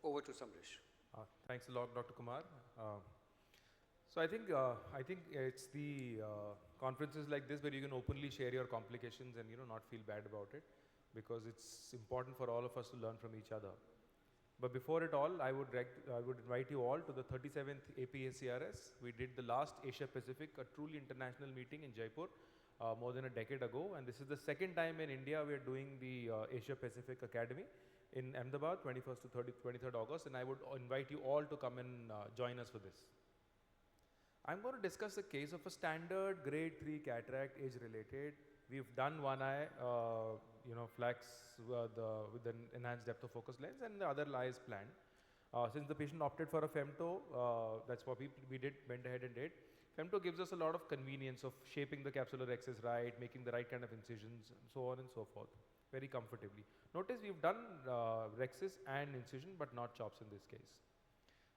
Over to Samaresh. Thanks a lot, Dr. Kumar. So I think it's the conferences like this where you can openly share your complications and not feel bad about it, because it's important for all of us to learn from each other. But before it all, I would invite you all to the 37th APACRS. We did the last Asia Pacific, a truly international meeting in Jaipur more than a decade ago, and this is the second time in India we are doing the Asia Pacific Academy in Ahmedabad, 21st to 23rd August, and I would invite you all to come and join us for this. I'm going to discuss the case of a standard grade 3 cataract, age related. We've done one eye, flax with an enhanced depth of focus lens, and the other eye is planned. Since the patient opted for a femto, that's what we did, went ahead and did. Femto gives us a lot of convenience of shaping the capsular axis right, making the right kind of incisions, and so on and so forth, very comfortably. Notice we've done rexis and incision, but not chops in this case.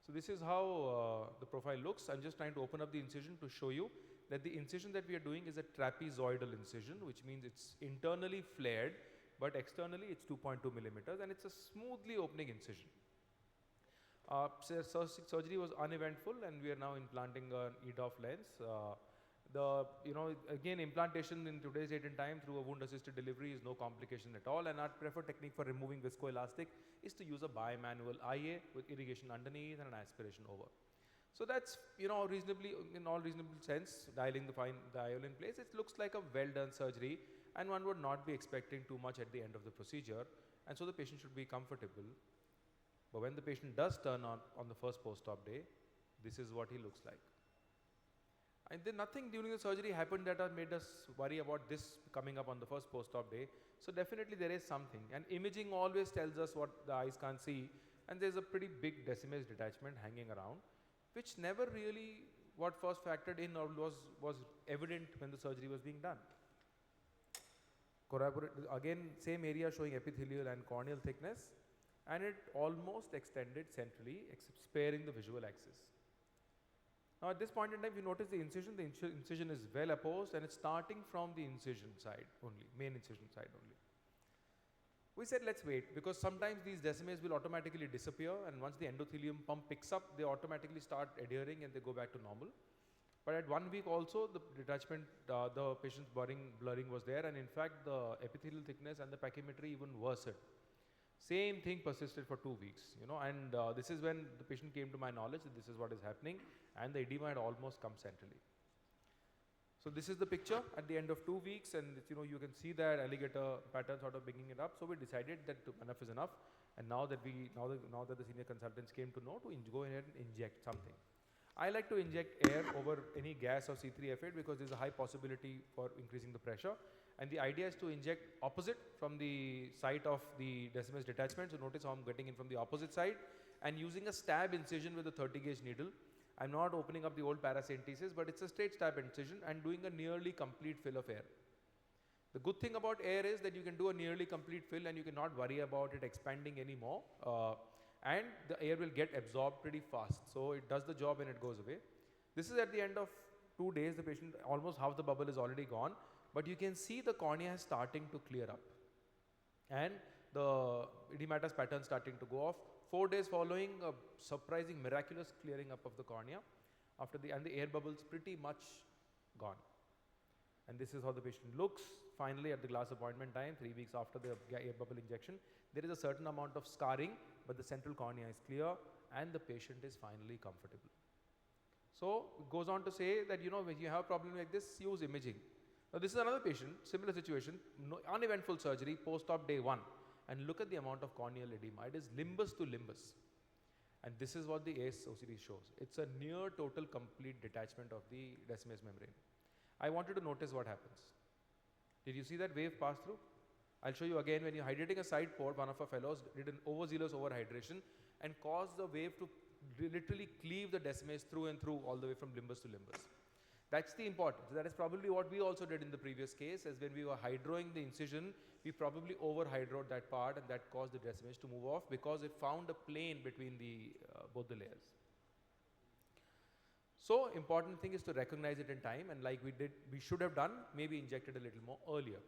So this is how the profile looks. I'm just trying to open up the incision to show you that the incision that we are doing is a trapezoidal incision, which means it's internally flared, but externally it's 2.2 millimeters, and it's a smoothly opening incision. Surgery was uneventful, and we are now implanting an EDOF lens. Again, implantation in today's date and time through a wound assisted delivery is no complication at all, and our preferred technique for removing viscoelastic is to use a bimanual IA with irrigation underneath and an aspiration over. So that's, reasonably, in all reasonable sense, dialing the IOL in place, it looks like a well done surgery, and one would not be expecting too much at the end of the procedure, and so the patient should be comfortable. But when the patient does turn on the first post-op day, this is what he looks like. And then nothing during the surgery happened that made us worry about this coming up on the first post-op day. So definitely there is something, and imaging always tells us what the eyes can't see, and there's a pretty big decimus detachment hanging around, which never really what first factored in or was evident when the surgery was being done. Again, same area showing epithelial and corneal thickness, and it almost extended centrally, except sparing the visual axis. Now at this point in time, if you notice the incision is well opposed, and it's starting from the incision side only, main incision side only. We said let's wait, because sometimes these decimes will automatically disappear, and once the endothelium pump picks up, they automatically start adhering and they go back to normal. But at 1 week also, the detachment, the patient's blurring was there, and in fact the epithelial thickness and the pachymetry even worsened. Same thing persisted for 2 weeks, and this is when the patient came to my knowledge that this is what is happening, and the edema had almost come centrally. So this is the picture at the end of 2 weeks, and you can see that alligator pattern sort of bringing it up. So we decided that enough is enough, and now that the senior consultants came to know, to go ahead and inject something. I like to inject air over any gas or C3F8 because there is a high possibility for increasing the pressure. And the idea is to inject opposite from the site of the decimus detachment. So notice how I'm getting in from the opposite side and using a stab incision with a 30 gauge needle. I'm not opening up the old paracentesis, but it's a straight stab incision and doing a nearly complete fill of air. The good thing about air is that you can do a nearly complete fill and you cannot worry about it expanding anymore. And the air will get absorbed pretty fast. So it does the job and it goes away. This is at the end of 2 days. The patient, almost half the bubble is already gone, but you can see the cornea is starting to clear up and the edematous pattern starting to go off. 4 days following, a surprising miraculous clearing up of the cornea and the air bubbles pretty much gone. And this is how the patient looks finally at the glass appointment time, 3 weeks after the air bubble injection. There is a certain amount of scarring, but the central cornea is clear and the patient is finally comfortable. So it goes on to say that when you have a problem like this, use imaging. Now this is another patient, similar situation, uneventful surgery, post-op day 1, and look at the amount of corneal edema. It is limbus to limbus, and this is what the AIOS shows. It's a near total complete detachment of the decimus membrane. I want you to notice what happens. Did you see that wave pass through? I'll show you again. When you're hydrating a side port, one of our fellows did an overzealous overhydration and caused the wave to literally cleave the decimus through and through all the way from limbus to limbus. That's the importance. That is probably what we also did in the previous case, as when we were hydroing the incision, we probably overhydroed that part, and that caused the decimus to move off because it found a plane between both the layers. So important thing is to recognize it in time, and like we should have done, maybe injected a little more earlier.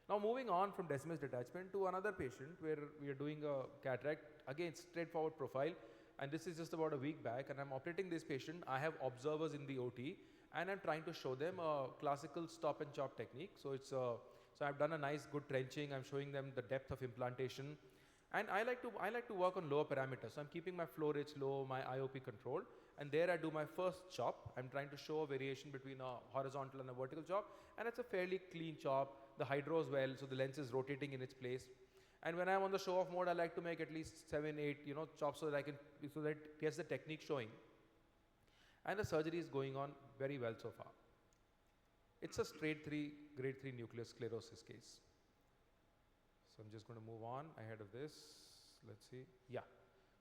Now moving on from Decimus detachment to another patient where we are doing a cataract, again straightforward profile, and this is just about a week back, and I'm operating this patient. I have observers in the OT and I'm trying to show them a classical stop and chop technique. So it's so I've done a nice good trenching. I'm showing them the depth of implantation, and I like to work on lower parameters. So I'm keeping my flow rates low, my IOP controlled, and there I do my first chop. I'm trying to show a variation between a horizontal and a vertical chop, and it's a fairly clean chop. The hydro is well, so the lens is rotating in its place. And when I'm on the show off mode, I like to make at least 7, 8, chops so that it gets the technique showing. And the surgery is going on very well so far. It's a grade 3 nuclear sclerosis case. So I'm just going to move on ahead of this. Let's see. Yeah.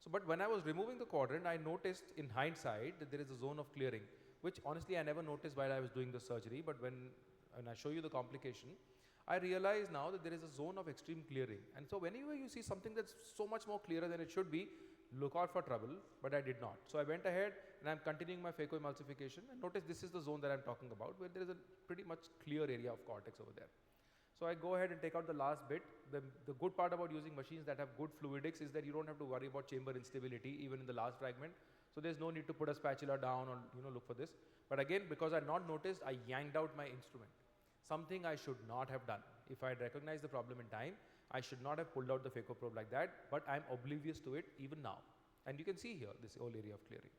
So, but when I was removing the quadrant, I noticed in hindsight that there is a zone of clearing, which honestly I never noticed while I was doing the surgery. But when I show you the complication, I realize now that there is a zone of extreme clearing. And so whenever you see something that's so much more clearer than it should be, look out for trouble, but I did not. So I went ahead and I'm continuing my phacoemulsification, and notice this is the zone that I'm talking about, where there is a pretty much clear area of cortex over there. So I go ahead and take out the last bit. The good part about using machines that have good fluidics is that you don't have to worry about chamber instability even in the last fragment. So there's no need to put a spatula down or look for this. But again, because I had not noticed, I yanked out my instrument. Something I should not have done. If I had recognized the problem in time, I should not have pulled out the phacoprobe like that, but I'm oblivious to it even now. And you can see here this whole area of clearing.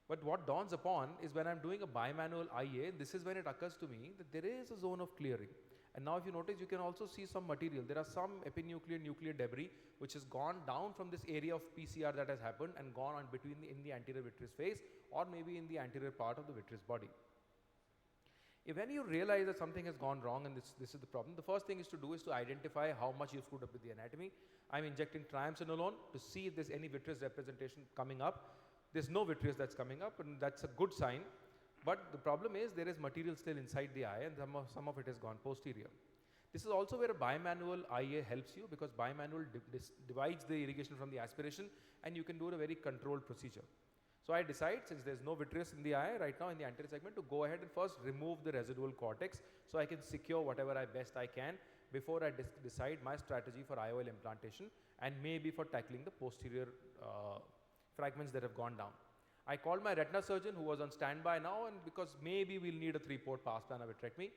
But what dawns upon is when I'm doing a bimanual IA, this is when it occurs to me that there is a zone of clearing. And now if you notice, you can also see some material. There are some epinuclear nuclear debris which has gone down from this area of PCR that has happened and gone on in the anterior vitreous face, or maybe in the anterior part of the vitreous body. When you realize that something has gone wrong and this is the problem, the first thing is to identify how much you screwed up with the anatomy. I'm injecting triamcinolone to see if there's any vitreous representation coming up. There's no vitreous that's coming up, and that's a good sign. But the problem is there is material still inside the eye, and some of it has gone posterior. This is also where a bimanual IA helps you, because bimanual divides the irrigation from the aspiration, and you can do a very controlled procedure. So I decide, since there's no vitreous in the eye right now in the anterior segment, to go ahead and first remove the residual cortex so I can secure whatever best I can before I decide my strategy for IOL implantation and maybe for tackling the posterior fragments that have gone down. I called my retina surgeon, who was on standby now, and because maybe we'll need a 3-port pass planar vitrectomy.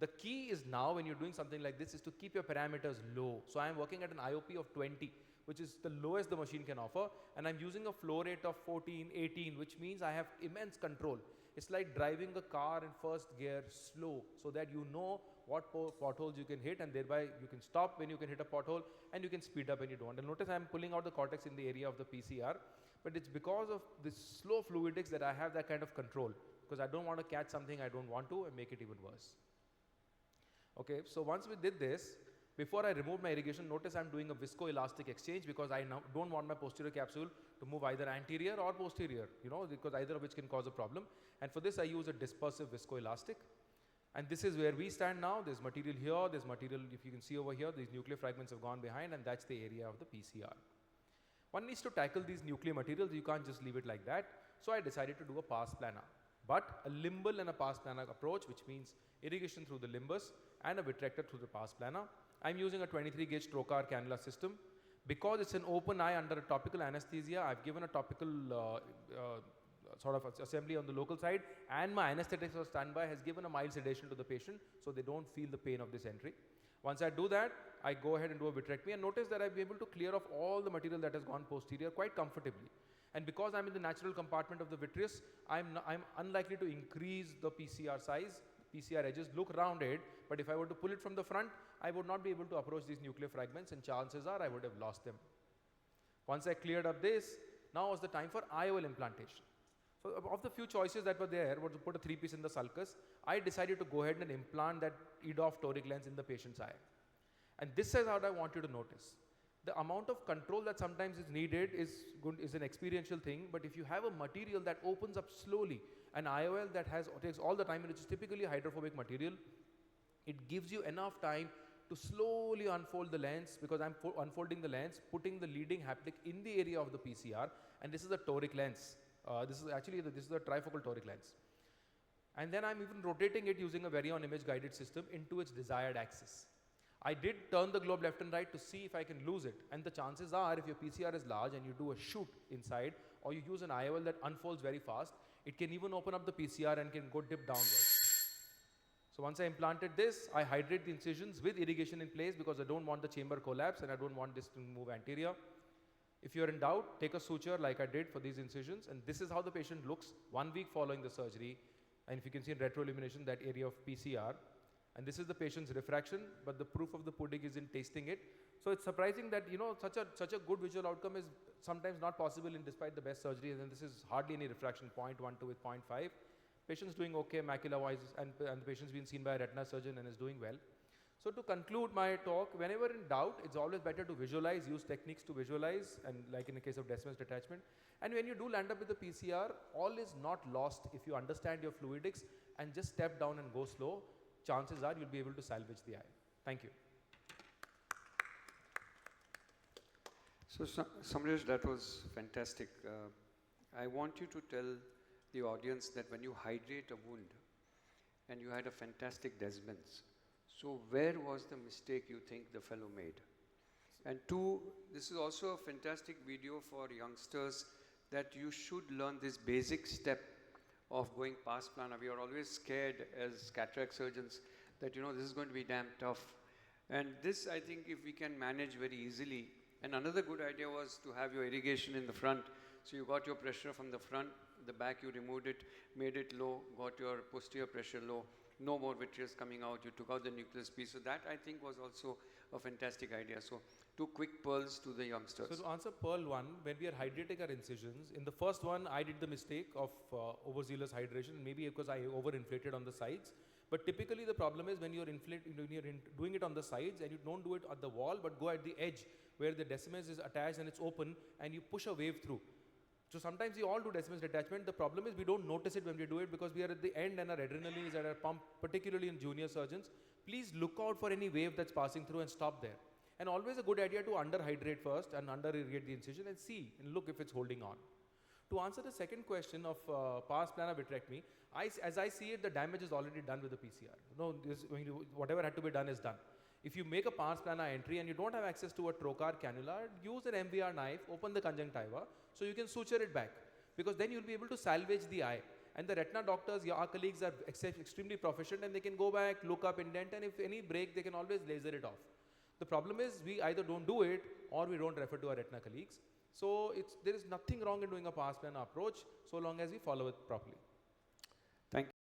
The key is now, when you're doing something like this, is to keep your parameters low. So I'm working at an IOP of 20, which is the lowest the machine can offer, and I'm using a flow rate of 14, 18, which means I have immense control. It's like driving a car in first gear slow, so that you know what potholes you can hit, and thereby you can stop when you can hit a pothole, and you can speed up when you don't. And notice I'm pulling out the cortex in the area of the PCR, but it's because of this slow fluidics that I have that kind of control, because I don't want to catch something I don't want to and make it even worse. Okay, so once we did this, before I remove my irrigation, notice I'm doing a viscoelastic exchange, because I now don't want my posterior capsule to move either anterior or posterior, because either of which can cause a problem. And for this I use a dispersive viscoelastic. And this is where we stand now. There's material here, there's material, if you can see over here, these nuclear fragments have gone behind, and that's the area of the PCR. One needs to tackle these nuclear materials, you can't just leave it like that. So I decided to do a pars plana, but a limbal and a pars plana approach, which means irrigation through the limbus and a vitrector through the pars plana. I'm using a 23 gauge trocar cannula system. Because it's an open eye under a topical anesthesia, I've given a topical sort of assembly on the local side, and my anesthetist on standby has given a mild sedation to the patient so they don't feel the pain of this entry. Once I do that, I go ahead and do a vitrectomy, and notice that I'll be able to clear off all the material that has gone posterior quite comfortably. And because I'm in the natural compartment of the vitreous, I'm unlikely to increase the PCR size. PCR edges look rounded, but if I were to pull it from the front, I would not be able to approach these nuclear fragments, and chances are I would have lost them. Once I cleared up this, now was the time for IOL implantation. So of the few choices that were there, was to put a 3-piece in the sulcus, I decided to go ahead and implant that EDOF toric lens in the patient's eye. And this is what I want you to notice. The amount of control that sometimes is needed is an experiential thing, but if you have a material that opens up slowly, an IOL that takes all the time, which is typically hydrophobic material, it gives you enough time to slowly unfold the lens, because I'm unfolding the lens, putting the leading haptic in the area of the PCR, and this is a toric lens. This is a trifocal toric lens. And then I'm even rotating it using a Varion image guided system into its desired axis. I did turn the globe left and right to see if I can lose it. And the chances are, if your PCR is large and you do a shoot inside, or you use an IOL that unfolds very fast, it can even open up the PCR and can go dip downwards. So once I implanted this, I hydrate the incisions with irrigation in place because I don't want the chamber collapse and I don't want this to move anterior. If you're in doubt, take a suture like I did for these incisions, and this is how the patient looks 1 week following the surgery. And if you can see in retroillumination, that area of PCR. And this is the patient's refraction, but the proof of the pudding is in tasting it. So it's surprising that, such a good visual outcome is sometimes not possible in despite the best surgery, and this is hardly any refraction, 0.12 with 0.5. Patient's doing okay macula-wise, and the patient's been seen by a retina surgeon and is doing well. So to conclude my talk, whenever in doubt, it's always better to visualize, use techniques to visualize, and like in the case of Descemet's detachment. And when you do land up with the PCR, all is not lost if you understand your fluidics and just step down and go slow. Chances are you'll be able to salvage the eye. Thank you. So Samaresh, that was fantastic. I want you to tell the audience that when you hydrate a wound, and you had a fantastic Descemet's, so where was the mistake you think the fellow made? And two, this is also a fantastic video for youngsters that you should learn this basic step of going past planar. We are always scared as cataract surgeons that this is going to be damn tough. And this, I think, if we can manage very easily. And another good idea was to have your irrigation in the front. So you got your pressure from the front, the back you removed it, made it low, got your posterior pressure low, no more vitreous coming out, you took out the nucleus piece. So that, I think, was also a fantastic idea. So 2 quick pearls to the youngsters. So to answer pearl 1, when we are hydrating our incisions, in the first one I did the mistake of overzealous hydration, maybe because I overinflated on the sides. But typically the problem is when you're doing it on the sides and you don't do it at the wall but go at the edge where the Descemet's is attached and it's open and you push a wave through. So sometimes we all do Descemet's detachment. The problem is we don't notice it when we do it because we are at the end and our adrenaline is at our pump, particularly in junior surgeons. Please look out for any wave that's passing through and stop there. And always a good idea to underhydrate first and under-irrigate the incision and see and look if it's holding on. To answer the second question of pars plana vitrectomy, as I see it, the damage is already done with the PCR. Whatever had to be done is done. If you make a pars plana entry and you don't have access to a trocar cannula, use an MVR knife, open the conjunctiva, so you can suture it back. Because then you'll be able to salvage the eye. And the retina doctors, our colleagues are extremely proficient and they can go back, look up, indent, and if any break, they can always laser it off. The problem is we either don't do it or we don't refer to our retina colleagues. So there is nothing wrong in doing a pars plana approach so long as we follow it properly.